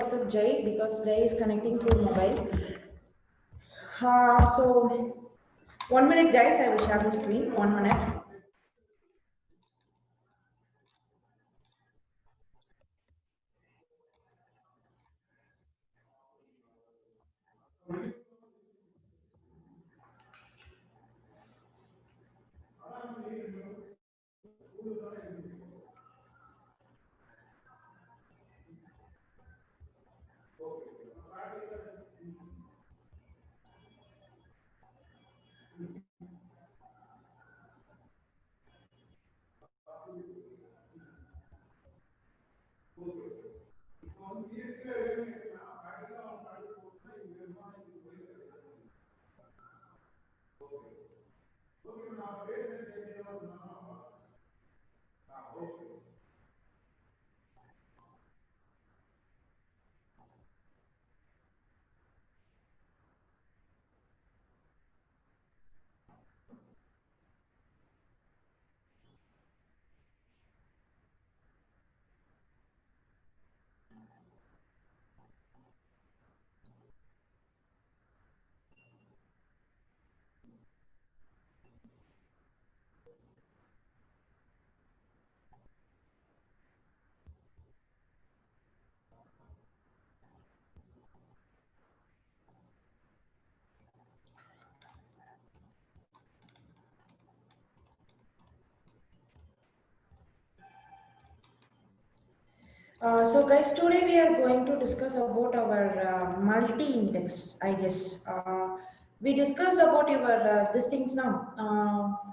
except Jay because Jay is connecting through mobile. So 1 minute, guys. I will share the screen. 1 minute. So guys, today we are going to discuss about our multi-index, I guess. We discussed about your these things now.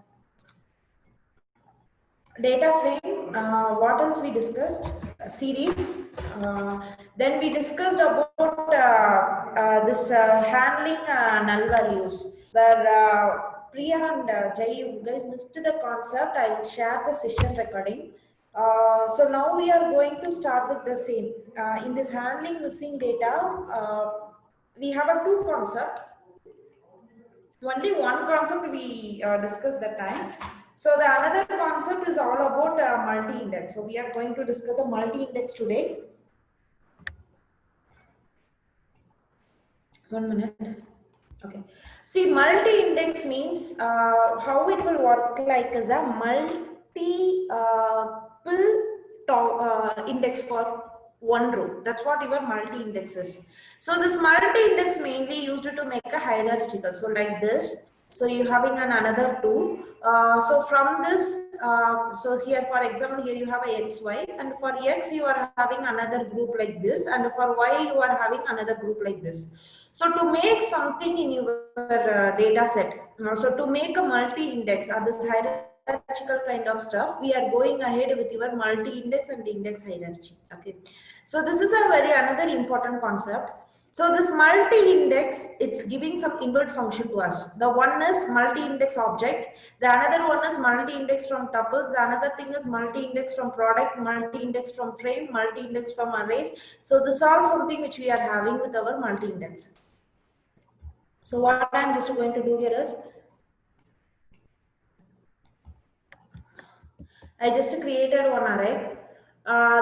Data frame, what else we discussed? Series. Then we discussed about this handling null values, where Priya and Jay, you guys missed the concept. I will share the session recording. So now we are going to start with the same. In this handling missing data, we have a two concept. Only one concept we discussed that time. So the another concept is all about multi-index. So we are going to discuss a multi-index today. 1 minute. Okay. See, multi-index means how it will work like is a index for one row. That's what your multi-index is. So this multi-index mainly used to make a hierarchical. So like this. So you having another two. So from this, so here for example, here you have a XY, and for X you are having another group like this, and for Y you are having another group like this. So to make something in your data set, so to make a multi-index or this hierarchical kind of stuff, we are going ahead with your multi-index and index hierarchy. Okay. So this is a very another important concept. So this multi-index, it's giving some inbuilt function to us. The one is multi-index object. The another one is multi-index from tuples. The another thing is multi-index from product, multi-index from frame, multi-index from arrays. So this is all something which we are having with our multi-index. So what I'm just going to do here is, I just created one array.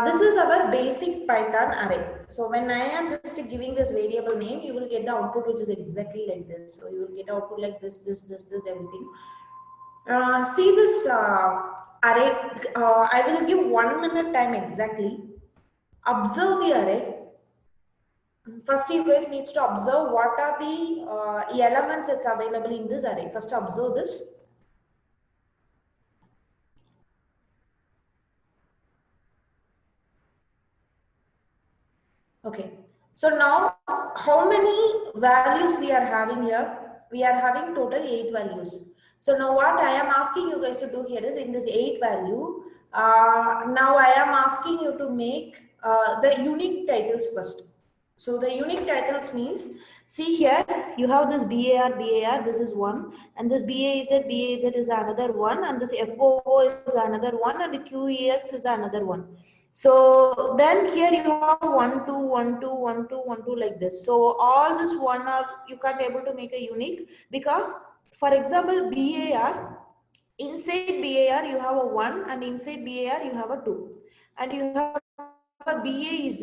This is our basic Python array. So when I am just giving this variable name, you will get the output which is exactly like this. So you will get output like this, everything. See this array. I will give 1 minute time exactly. Observe the array. First, you guys needs to observe what are the elements that's available in this array. First, observe this. Okay. So now, how many values we are having here? We are having total 8 values. So now what I am asking you guys to do here is in this 8 value, now I am asking you to make the unique titles first. So the unique titles means, see here, you have this BAR, this is one, and this BAZ is another one, and this FOO is another one, and the QEX is another one. So then here you have 1, 2, 1, 2, 1, 2, 1, 2 like this. So all this one are, you can't able to make a unique because, for example, BAR, inside BAR you have a 1 and inside BAR you have a 2. And you have a BAZ.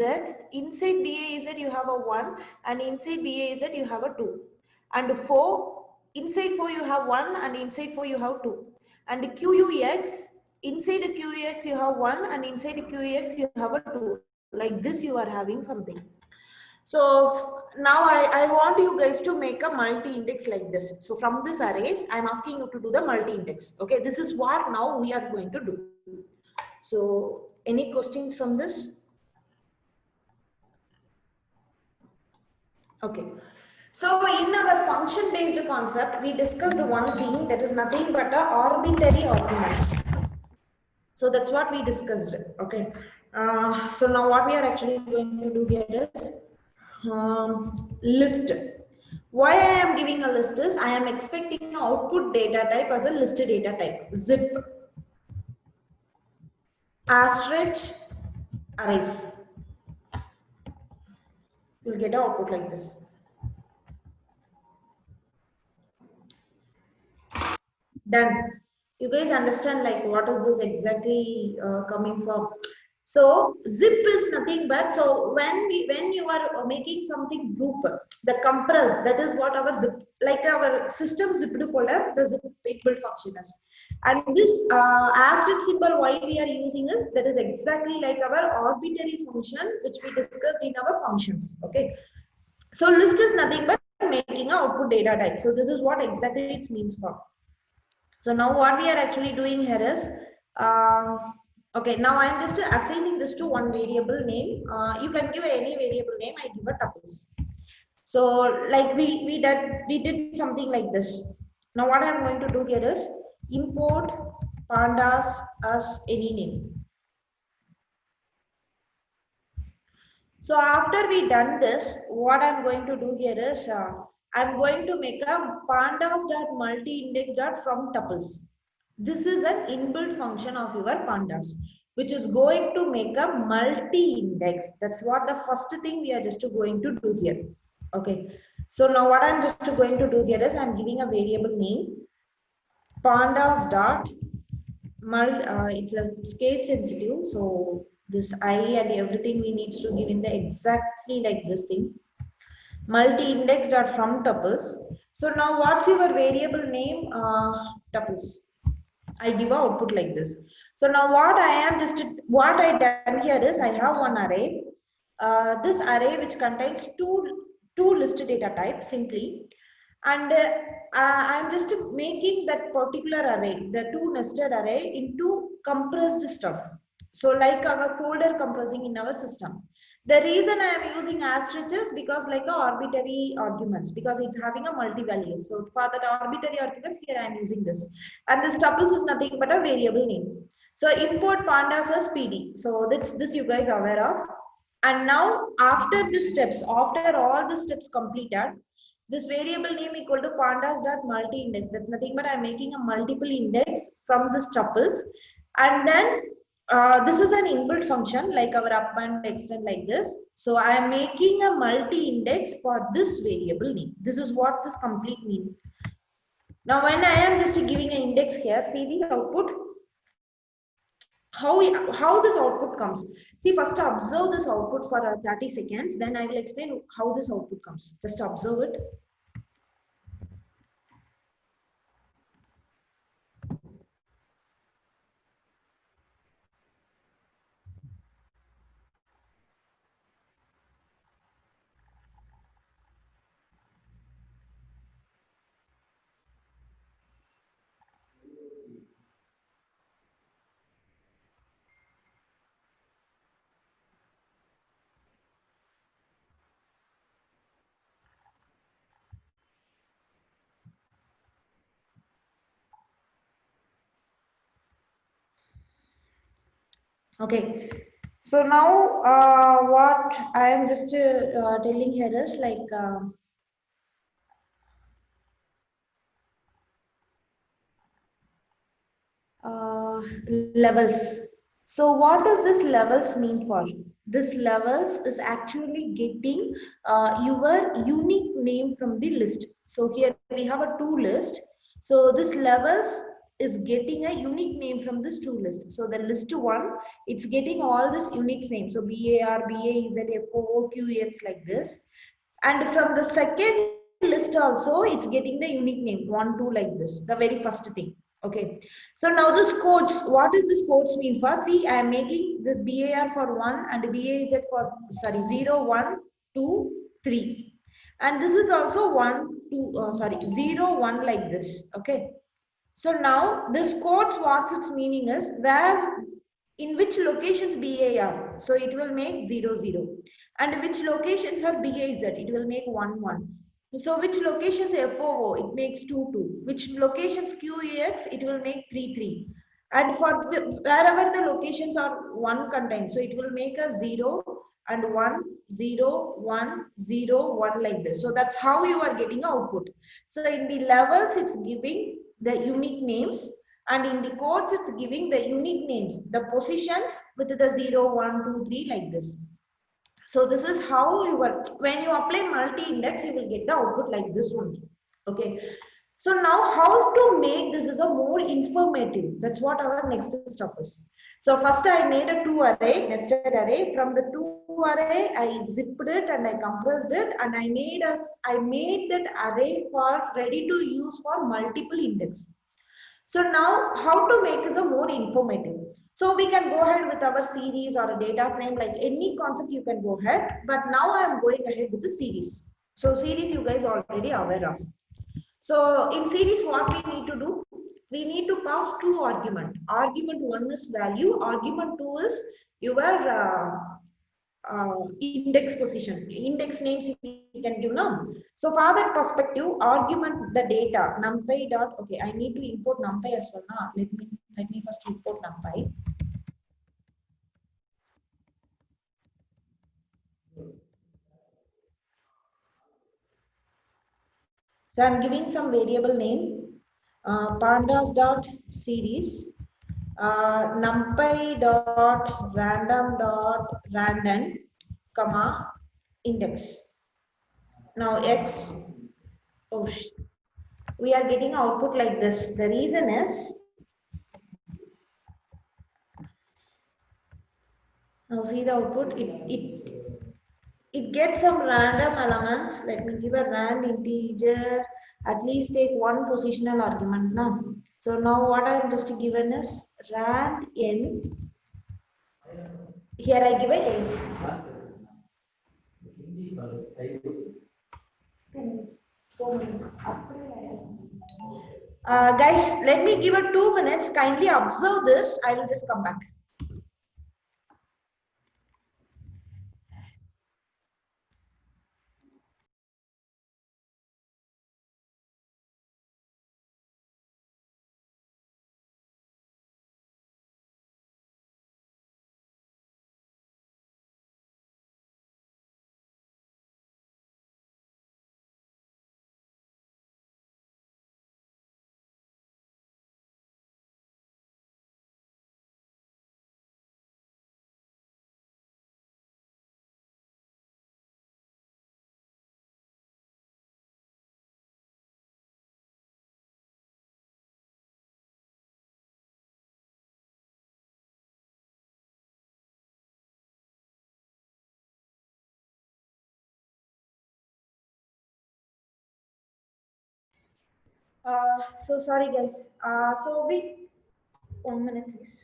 Inside BAZ you have a 1, and inside BAZ you have a 2. And 4, inside 4 you have 1, and inside 4 you have 2. And QUX, inside the QUX you have 1, and inside the QUX you have a 2. Like this you are having something. So now I want you guys to make a multi-index like this. So from this arrays, I'm asking you to do the multi-index. Okay, this is what now we are going to do. So any questions from this? Okay. So in our function-based concept, we discussed the one thing that is nothing but a arbitrary arguments. So that's what we discussed. Okay. So now what we are actually going to do here is list. Why I am giving a list is I am expecting output data type as a list data type. Zip, asterisk, arrays. You'll get an output like this. Done. You guys understand like what is this exactly coming from? So zip is nothing but, so when you are making something group, the compress, that is what our zip, like our system zipped folder, the zip inbuilt function is. And this asterisk symbol why we are using is that is exactly like our arbitrary function which we discussed in our functions. Okay. So list is nothing but making an output data type. So this is what exactly it means for. So now what we are actually doing here is, okay, now I'm just assigning this to one variable name. You can give any variable name, I give a tuples. So like we did something like this. Now what I'm going to do here is import pandas as any name. So after we done this, what I'm going to do here is, I'm going to make a pandas.multi-index.from tuples. This is an inbuilt function of your pandas, which is going to make a multi-index. That's what the first thing we are just going to do here. Okay. So now what I'm just going to do here is I'm giving a variable name pandas.mul. It's a case sensitive, so this I and everything we needs to give in the exactly like this thing. Multi-index.from tuples. So now what's your variable name? Tuples. I give a output like this. So now what I done here is I have one array. This array which contains two list data types simply, and I'm just making that particular array, the two nested array, into compressed stuff. So like our folder compressing in our system. The reason I am using asterisk is because like a arbitrary arguments, because it's having a multi-value. So for that arbitrary arguments here I am using this. And this tuples is nothing but a variable name. So import pandas as PD. So this you guys are aware of. And now after the steps, after all the steps completed, this variable name equal to pandas.multi-index. That's nothing but I'm making a multiple index from this tuples. And then this is an inbuilt function like our append, extend like this. So I am making a multi-index for this variable name. This is what this complete means. Now when I am just giving an index here, see the output. How this output comes. See, first observe this output for 30 seconds. Then I will explain how this output comes. Just observe it. Okay, so now what I am just telling here is like levels. So what does this levels mean for? This levels is actually getting your unique name from the list. So here we have a two list. So this levels is getting a unique name from this two list. So the list one, it's getting all this unique names. So BAR, BAEZ, FOO, QEX like this. And from the second list also, it's getting the unique name, 1, 2 like this, the very first thing. Okay. So now this codes, what is this codes mean for? See, I am making this BAR for 1 and BAZ for, sorry, 0, 1, 2, 3. And this is also 1, 2, sorry, 0, 1 like this. Okay. So now this codes, what's its meaning is where, in which locations BAR. So it will make 0, 0. And which locations are BAZ, it will make 1, 1. So which locations FOO, it makes 2, 2. Which locations QEX, it will make 3, 3. And for wherever the locations are 1 contained, so it will make a 0 and 1, 0, 1, 0, 1 like this. So that's how you are getting output. So in the levels, it's giving the unique names, and in the codes, it's giving the unique names, the positions with the 0, 1, 2, 3 like this. So this is how you work. When you apply multi-index, you will get the output like this only. Okay. So now how to make this is a more informative. That's what our next step is. So first I made a 2 array, nested array. From the 2 array, I zipped it and I compressed it, and I made that array for ready to use for multiple index. So now how to make is a more informative. So we can go ahead with our series or a data frame, like any concept you can go ahead. But now I am going ahead with the series. So series you guys already aware of. So in series, what we need to do? We need to pass two argument. Argument one is value. Argument two is your index position. Index names you can give now. So for that perspective, argument the data numpy dot. Okay, I need to import numpy as well. Now let me first import numpy. So I'm giving some variable name, pandas dot series, numpy dot random, comma index. Now x, oh, we are getting output like this. The reason is, now see the output. It gets some random elements. Let me give a rand integer. At least take one positional argument now. So now what I am just given is rand n. Here I give a n. Guys, let me give a 2 minutes. Kindly observe this. I will just come back. So sorry guys. So we 1 minute please.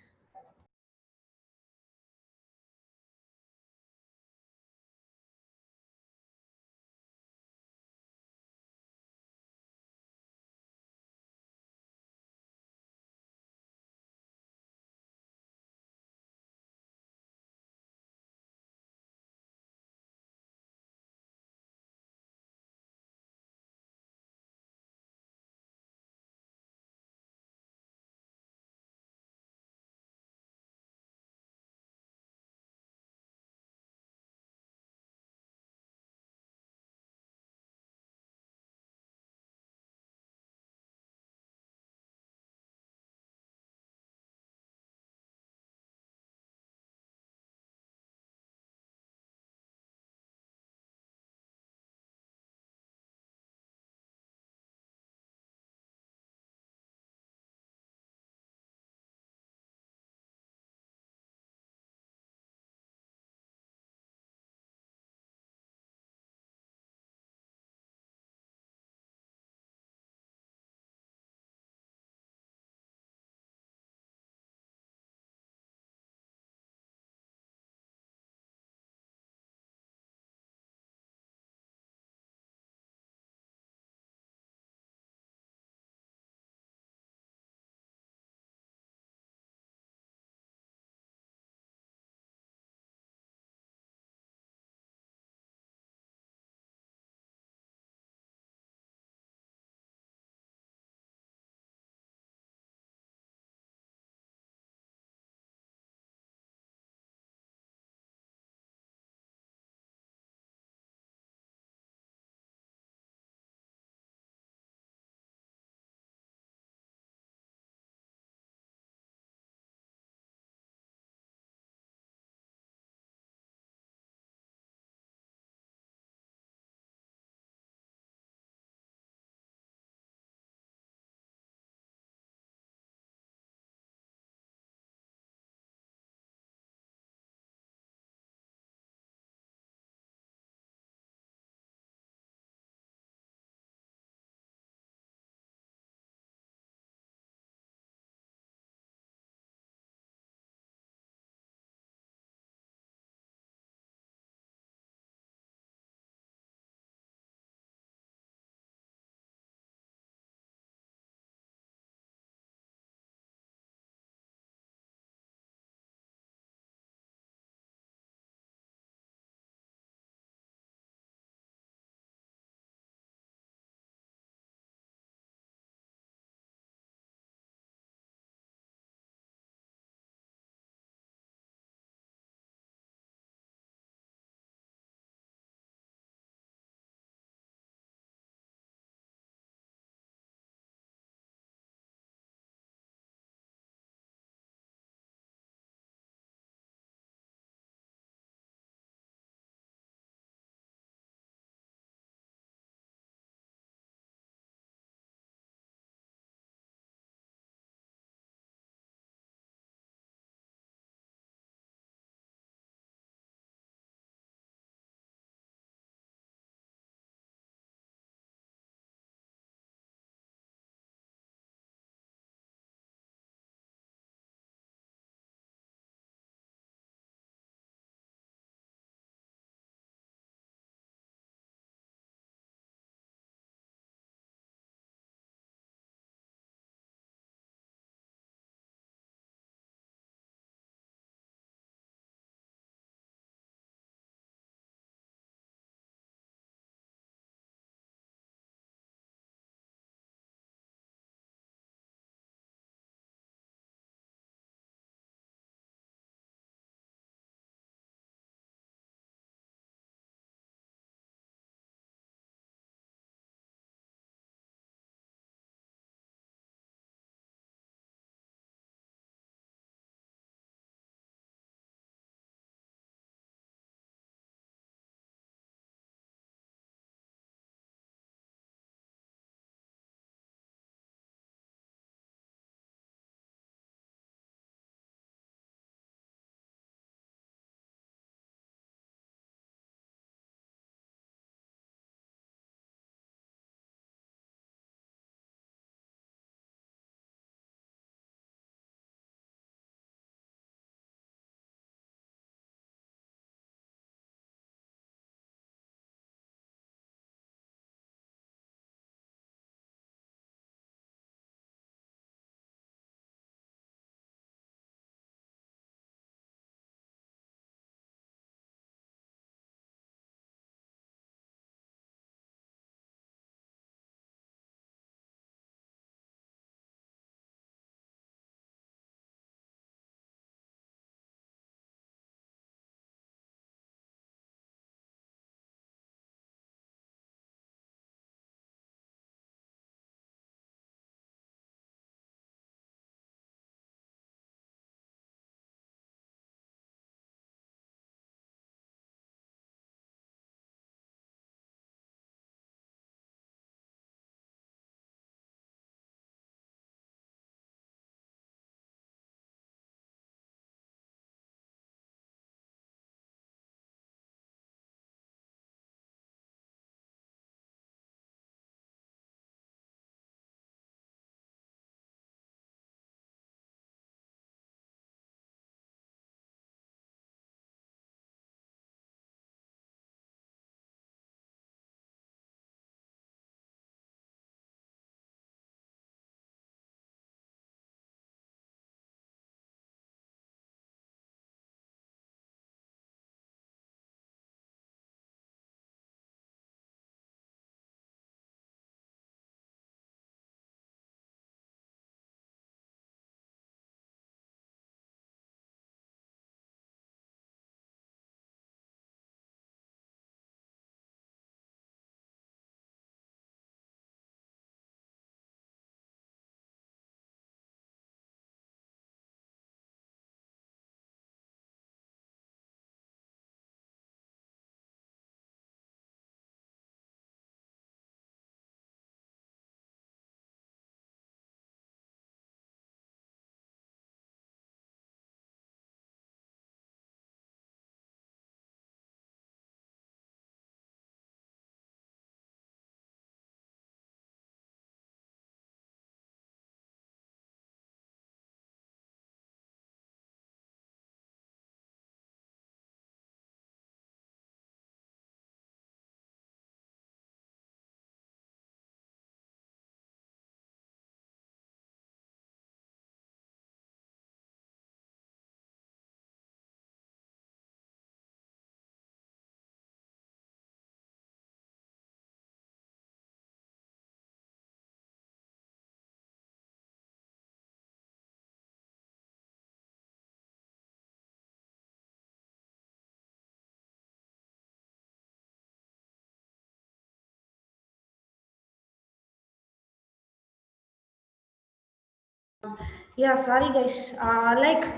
Yeah, sorry guys. Like,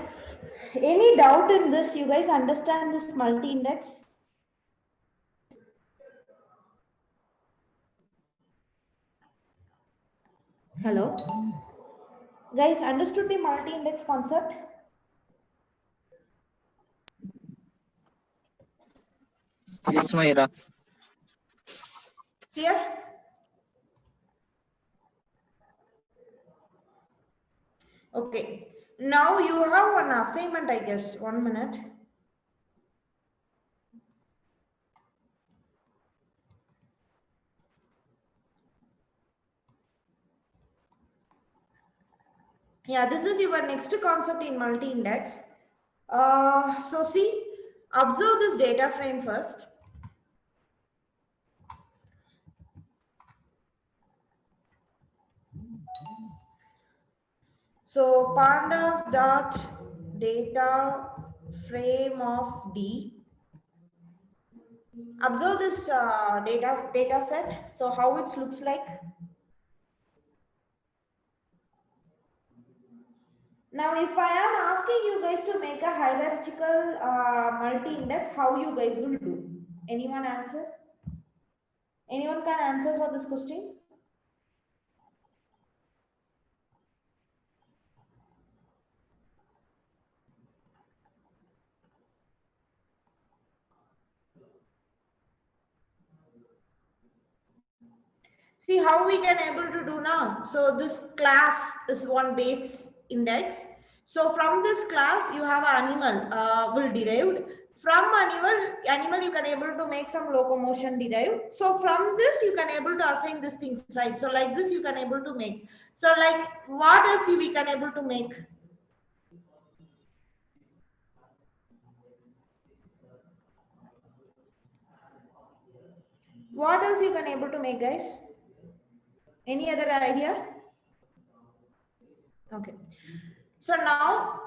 any doubt in this? You guys understand this multi-index? Hello? Guys, understood the multi-index concept? Yes, Mayra. Clear? Okay. Now you have one assignment, I guess. 1 minute. Yeah, this is your next concept in multi-index. So see, observe this data frame first. So pandas dot data frame of D. Observe this data set. So how it looks like. Now, if I am asking you guys to make a hierarchical multi-index, how you guys will do? Anyone answer? Anyone can answer for this question? See how we can able to do now. So this class is one base index. So from this class, you have an animal will derived. From animal you can able to make some locomotion derived. So from this you can able to assign these things, right? So like this you can able to make. So like what else we can able to make? What else you can able to make, guys? Any other idea? Okay. So now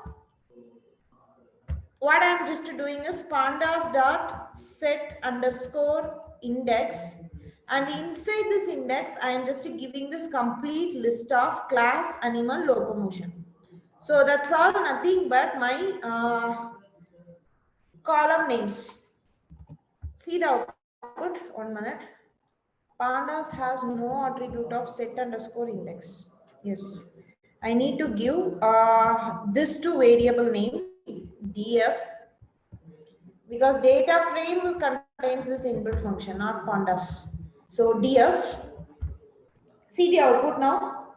what I'm just doing is pandas dot set underscore index, and inside this index I am just giving this complete list of class animal locomotion. So that's all, nothing but my column names. See the output. 1 minute. Pandas has no attribute of set underscore index. Yes, I need to give this to variable name df, because data frame contains this inbuilt function, not pandas. So df, see the output now.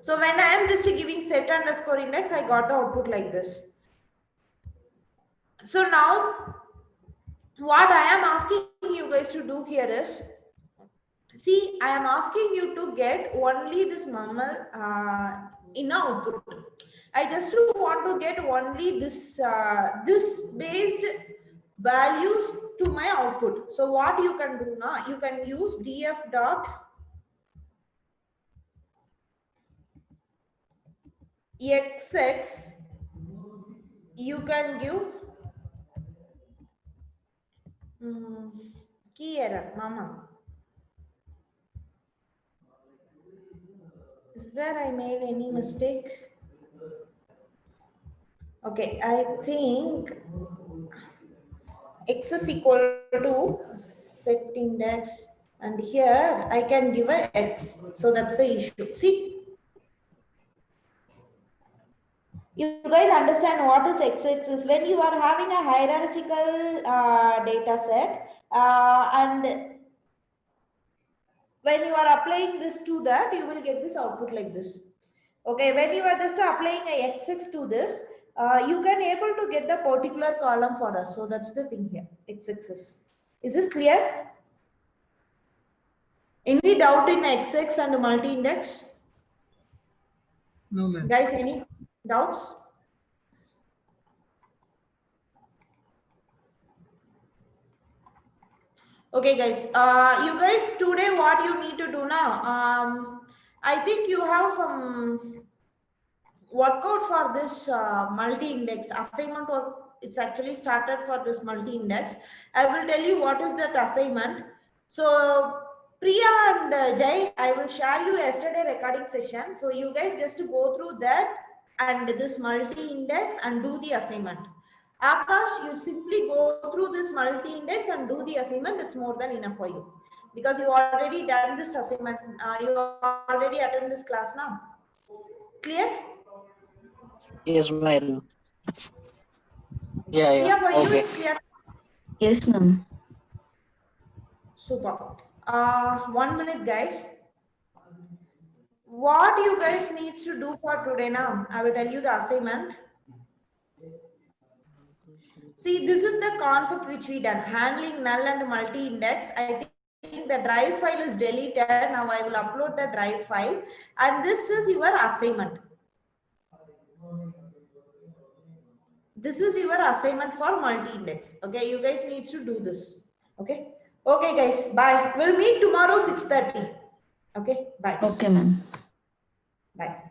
So when I am just giving set underscore index, I got the output like this. So now what I am asking you guys to do here is, see, I am asking you to get only this mammal in output. I just want to get only this based values to my output. So what you can do now, you can use df dot xx. You can give key error, mama. Is there I made any mistake? Okay, I think x is equal to set index, and here I can give a x. So that's the issue. See, you guys understand what is x is? When you are having a hierarchical data set, and when you are applying this to that, you will get this output like this. Okay, when you are just applying a xx to this, you can able to get the particular column for us. So that's the thing here, xx is this clear? Any doubt in xx and multi-index? No, ma'am. Guys, any doubts? Okay, guys. You guys, today what you need to do now? I think you have some workout for this multi-index assignment work. It's actually started for this multi-index. I will tell you what is that assignment. So Priya and Jay, I will share you yesterday recording session. So you guys just go through that and this multi-index and do the assignment. Akash, you simply go through this multi-index and do the assignment. That's more than enough for you because you already done this assignment. You already attend this class now. Clear? Yes, Myra. Yeah, Yeah, for you okay. it's clear. Yes, ma'am. Super. 1 minute, guys. What you guys needs to do for today now? I will tell you the assignment. See, this is the concept which we done. Handling null and multi-index. I think the drive file is deleted. Now I will upload the drive file. And this is your assignment. This is your assignment for multi-index. Okay, you guys need to do this. Okay. Okay, guys. Bye. We'll meet tomorrow 6:30. Okay. Bye. Okay, ma'am. Bye.